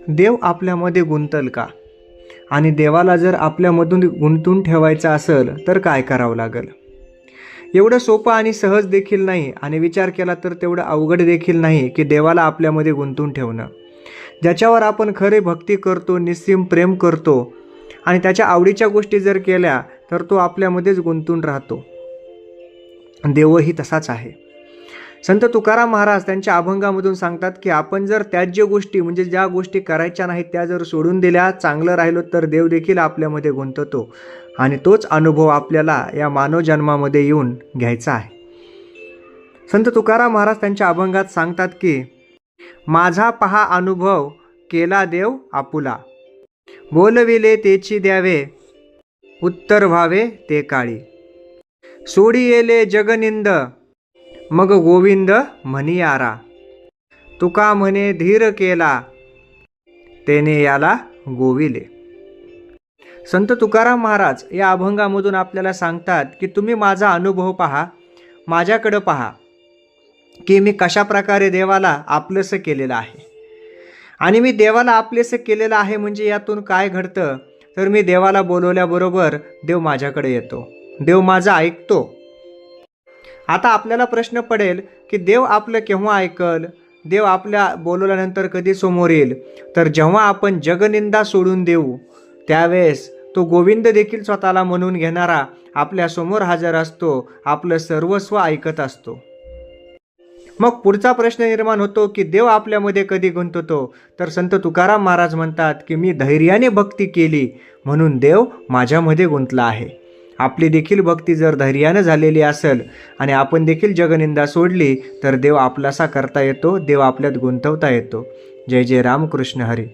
देव आपल्यामध्ये गुंतल का? आणि देवाला जर आपल्यामधून गुंतून ठेवायचं असेल तर काय करावं लागेल? एवढं सोपं आणि सहज देखील नाही, आणि विचार केला तर तेवढं अवघड देखील नाही की देवाला आपल्यामध्ये गुंतून ठेवणं. ज्याच्यावर आपण खरी भक्ती करतो, निस्सीम प्रेम करतो आणि त्याच्या आवडीच्या गोष्टी जर केल्या तर तो आपल्यामध्येच गुंतून राहतो. देवही तसाच आहे. संत तुकाराम महाराज त्यांच्या अभंगामधून सांगतात की आपण जर त्याज्य गोष्टी म्हणजे ज्या गोष्टी करायच्या नाहीत त्या जर सोडून दिल्या, चांगलं राहिलो, तर देव देखील आपल्यामध्ये गुंततो आणि तोच अनुभव आपल्याला या मानव जन्मामध्ये येऊन घ्यायचा आहे. संत तुकाराम महाराज त्यांच्या अभंगात सांगतात की माझा पहा अनुभव केला देव आपुला, बोलविले तेची द्यावे उत्तर व्हावे ते काळी, सोडी येले जगनिंद मग गोविंद म्हणियारा, तुका म्हणे धीर केला तेने याला गोविले. संत तुकाराम महाराज या अभंगामधून आपल्याला सांगतात की तुम्ही माझा अनुभव पहा, माझ्याकडं पहा की मी कशा प्रकारे देवाला आपलंसं केलेलं आहे. आणि मी देवाला आपलेसं केलेलं आहे म्हणजे यातून काय घडतं, तर मी देवाला बोलवल्याबरोबर देव माझ्याकडे येतो, देव माझं ऐकतो. आता आपल्याला प्रश्न पडेल की देव आपलं केव्हा ऐकल, देव आपल्या बोलवल्यानंतर कधी समोर येईल? तर जेव्हा आपण जगनिंदा सोडून देऊ त्यावेळेस तो गोविंद देखील स्वतःला म्हणून घेणारा आपल्यासमोर हजर असतो, आपलं सर्वस्व ऐकत असतो. मग पुढचा प्रश्न निर्माण होतो की देव आपल्यामध्ये कधी गुंततो? तर संत तुकाराम महाराज म्हणतात की मी धैर्याने भक्ती केली म्हणून देव माझ्यामध्ये गुंतला आहे. आपली देखील भक्ती जर धैर्यानं झालेली असेल आणि आपण देखील जगनिंदा सोडली तर देव आपलासा करता येतो, देव आपल्यात गुंतवता येतो. जय जय रामकृष्ण हरी.